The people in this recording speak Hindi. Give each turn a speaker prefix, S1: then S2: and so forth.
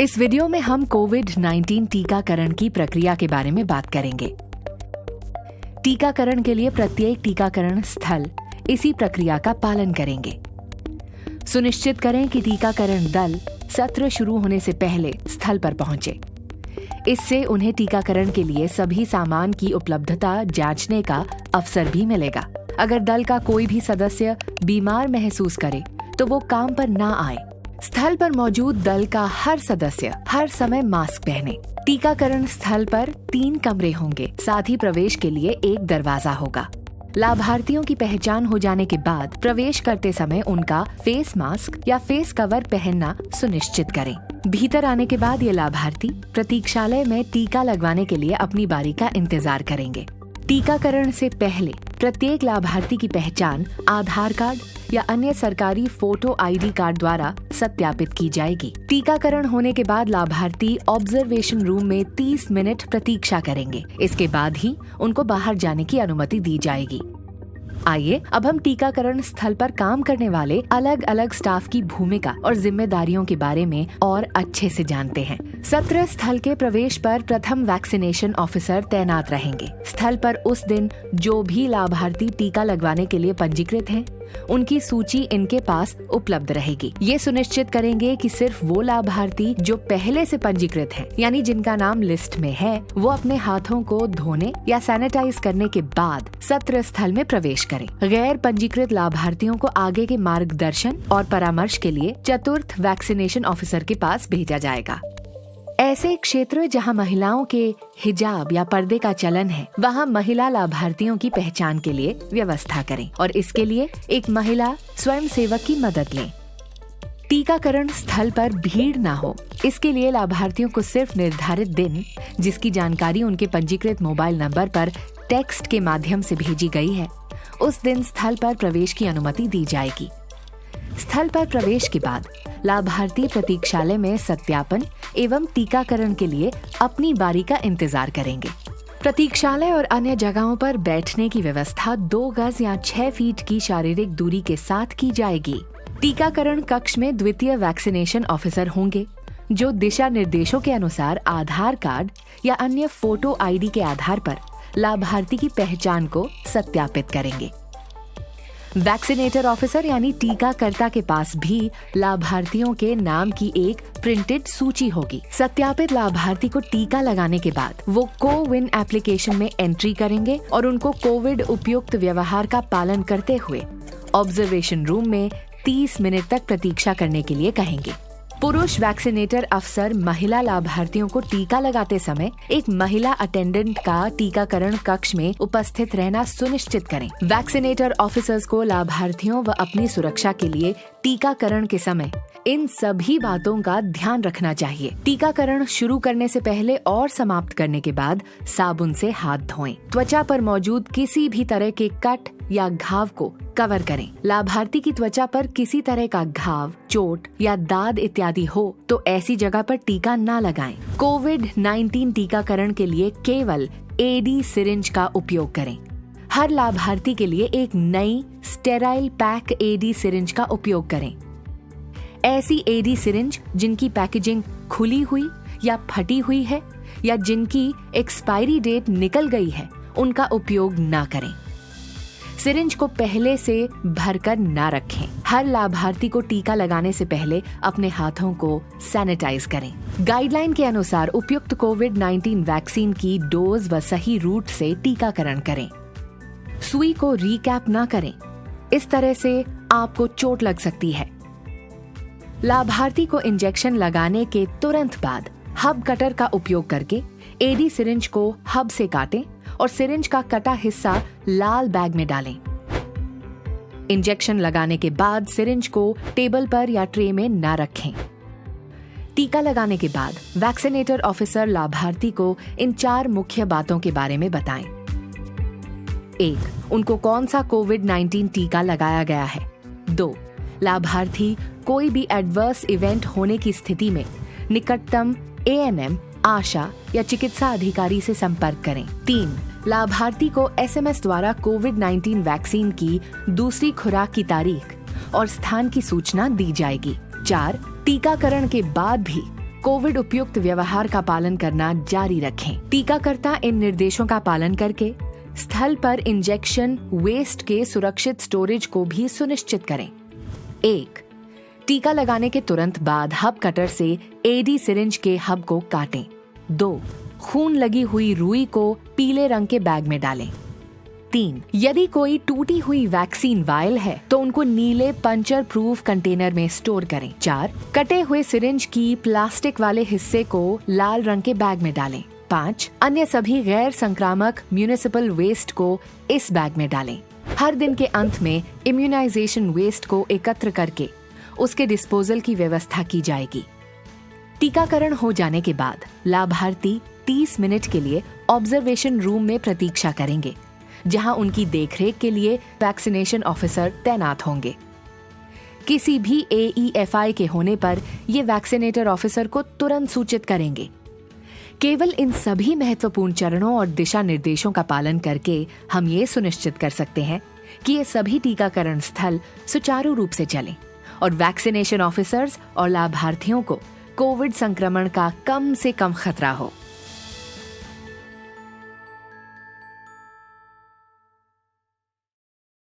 S1: इस वीडियो में हम कोविड-19 टीकाकरण की प्रक्रिया के बारे में बात करेंगे। टीकाकरण के लिए प्रत्येक टीकाकरण स्थल इसी प्रक्रिया का पालन करेंगे। सुनिश्चित करें कि टीकाकरण दल सत्र शुरू होने से पहले स्थल पर पहुंचे। इससे उन्हें टीकाकरण के लिए सभी सामान की उपलब्धता जांचने का अवसर भी मिलेगा। अगर दल का कोई भी सदस्य बीमार महसूस करे तो वो काम पर ना आए। स्थल पर मौजूद दल का हर सदस्य हर समय मास्क पहने। टीकाकरण स्थल पर 3 कमरे होंगे, साथ ही प्रवेश के लिए एक दरवाजा होगा। लाभार्थियों की पहचान हो जाने के बाद प्रवेश करते समय उनका फेस मास्क या फेस कवर पहनना सुनिश्चित करें। भीतर आने के बाद ये लाभार्थी प्रतीक्षालय में टीका लगवाने के लिए अपनी बारी का इंतजार करेंगे। टीकाकरण से पहले प्रत्येक लाभार्थी की पहचान आधार कार्ड या अन्य सरकारी फोटो आईडी कार्ड द्वारा सत्यापित की जाएगी। टीकाकरण होने के बाद लाभार्थी ऑब्जर्वेशन रूम में 30 मिनट प्रतीक्षा करेंगे। इसके बाद ही उनको बाहर जाने की अनुमति दी जाएगी। आइए अब हम टीकाकरण स्थल पर काम करने वाले अलग अलग स्टाफ की भूमिका और जिम्मेदारियों के बारे में और अच्छे से जानते हैं। सत्र स्थल के प्रवेश पर प्रथम वैक्सीनेशन ऑफिसर तैनात रहेंगे। स्थल पर उस दिन जो भी लाभार्थी टीका लगवाने के लिए पंजीकृत हैं, उनकी सूची इनके पास उपलब्ध रहेगी। ये सुनिश्चित करेंगे कि सिर्फ वो लाभार्थी जो पहले से पंजीकृत हैं, यानी जिनका नाम लिस्ट में है, वो अपने हाथों को धोने या सैनिटाइज करने के बाद सत्र स्थल में प्रवेश करें। गैर पंजीकृत लाभार्थियों को आगे के मार्गदर्शन और परामर्श के लिए चतुर्थ वैक्सीनेशन ऑफिसर के पास भेजा जाएगा। ऐसे क्षेत्र जहां महिलाओं के हिजाब या पर्दे का चलन है, वहां महिला लाभार्थियों की पहचान के लिए व्यवस्था करें और इसके लिए एक महिला स्वयंसेवक की मदद लें। टीकाकरण स्थल पर भीड़ ना हो, इसके लिए लाभार्थियों को सिर्फ निर्धारित दिन, जिसकी जानकारी उनके पंजीकृत मोबाइल नंबर पर टेक्स्ट के माध्यम से भेजी गई है, उस दिन स्थल पर प्रवेश की अनुमति दी जाएगी। स्थल पर प्रवेश के बाद लाभार्थी प्रतीक्षालय में सत्यापन एवं टीकाकरण के लिए अपनी बारी का इंतजार करेंगे। प्रतीक्षालय और अन्य जगहों पर बैठने की व्यवस्था 2 गज या 6 फीट की शारीरिक दूरी के साथ की जाएगी। टीकाकरण कक्ष में द्वितीय वैक्सीनेशन ऑफिसर होंगे, जो दिशा निर्देशों के अनुसार आधार कार्ड या अन्य फोटो आईडी के आधार पर लाभार्थी की पहचान को सत्यापित करेंगे। वैक्सीनेटर ऑफिसर यानी टीकाकर्ता के पास भी लाभार्थियों के नाम की एक प्रिंटेड सूची होगी। सत्यापित लाभार्थी को टीका लगाने के बाद वो कोविन एप्लीकेशन में एंट्री करेंगे और उनको कोविड उपयुक्त व्यवहार का पालन करते हुए ऑब्जर्वेशन रूम में 30 मिनट तक प्रतीक्षा करने के लिए कहेंगे। पुरुष वैक्सीनेटर अफसर महिला लाभार्थियों को टीका लगाते समय एक महिला अटेंडेंट का टीकाकरण कक्ष में उपस्थित रहना सुनिश्चित करें। वैक्सीनेटर ऑफिसर्स को लाभार्थियों व अपनी सुरक्षा के लिए टीकाकरण के समय इन सभी बातों का ध्यान रखना चाहिए। टीकाकरण शुरू करने से पहले और समाप्त करने के बाद साबुन से हाथ धोएं। त्वचा पर मौजूद किसी भी तरह के कट या घाव को कवर करें। लाभार्थी की त्वचा पर किसी तरह का घाव, चोट या दाद इत्यादि हो तो ऐसी जगह पर टीका ना लगाएं। कोविड-19 टीकाकरण के लिए केवल एडी सिरिंज का उपयोग करें। हर लाभार्थी के लिए एक नई स्टेराइल पैक एडी सिरिंज का उपयोग करें। ऐसी एडी सिरिंज जिनकी पैकेजिंग खुली हुई या फटी हुई है या जिनकी एक्सपायरी डेट निकल गई है, उनका उपयोग ना करें। सिरिंज को पहले से भरकर ना रखें। हर लाभार्थी को टीका लगाने से पहले अपने हाथों को सैनिटाइज करें। गाइडलाइन के अनुसार उपयुक्त कोविड-19 वैक्सीन की डोज व सही रूट से टीकाकरण करें। सुई को रीकैप ना करें, इस तरह से आपको चोट लग सकती है। लाभार्थी को इंजेक्शन लगाने के तुरंत बाद हब कटर का उपयोग करके एडी सिरिंज को हब से काटें और सिरिंज का कटा हिस्सा लाल बैग में डालें। इंजेक्शन लगाने के बाद सिरिंज को टेबल पर या ट्रे में ना रखें। टीका लगाने के बाद वैक्सीनेटर ऑफिसर लाभार्थी को इन 4 मुख्य बातों के बारे में बताएं। 1. उनको कौन सा कोविड-19 टीका लगाया गया है। 2. लाभार्थी कोई भी एडवर्स इवेंट होने की स्थिति में निकटतम एएनएम, आशा या चिकित्सा अधिकारी से संपर्क करें। 3. लाभार्थी को एसएमएस द्वारा कोविड-19 वैक्सीन की दूसरी खुराक की तारीख और स्थान की सूचना दी जाएगी। 4. टीकाकरण के बाद भी कोविड उपयुक्त व्यवहार का पालन करना जारी रखें। टीकाकर्ता इन निर्देशों का पालन करके स्थल पर इंजेक्शन वेस्ट के सुरक्षित स्टोरेज को भी सुनिश्चित करें। 1. टीका लगाने के तुरंत बाद हब कटर से एडी सिरिंज के हब को काटें। 2. खून लगी हुई रुई को पीले रंग के बैग में डालें। 3. यदि कोई टूटी हुई वैक्सीन वायल है तो उनको नीले पंचर प्रूफ कंटेनर में स्टोर करें। 4. कटे हुए सिरिंज की प्लास्टिक वाले हिस्से को लाल रंग के बैग में डालें। 5. अन्य सभी गैर संक्रामक म्युनिसिपल वेस्ट को इस बैग में डालें। हर दिन के अंत में इम्यूनाइजेशन वेस्ट को एकत्र करके उसके डिस्पोजल की व्यवस्था की जाएगी। टीकाकरण हो जाने के बाद लाभार्थी 30 मिनट के लिए ऑब्जर्वेशन रूम में प्रतीक्षा करेंगे, जहां उनकी देखरेख के लिए वैक्सीनेशन ऑफिसर तैनात होंगे। किसी भी AEFI के होने पर ये वैक्सीनेटर ऑफिसर को तुरंत सूचित करेंगे। केवल इन सभी महत्वपूर्ण चरणों और दिशा निर्देशों का पालन करके हम ये सुनिश्चित कर सकते हैं कि ये सभी टीकाकरण स्थल सुचारू रूप से चलें और वैक्सीनेशन ऑफिसर्स और लाभार्थियों को कोविड संक्रमण का कम से कम खतरा हो।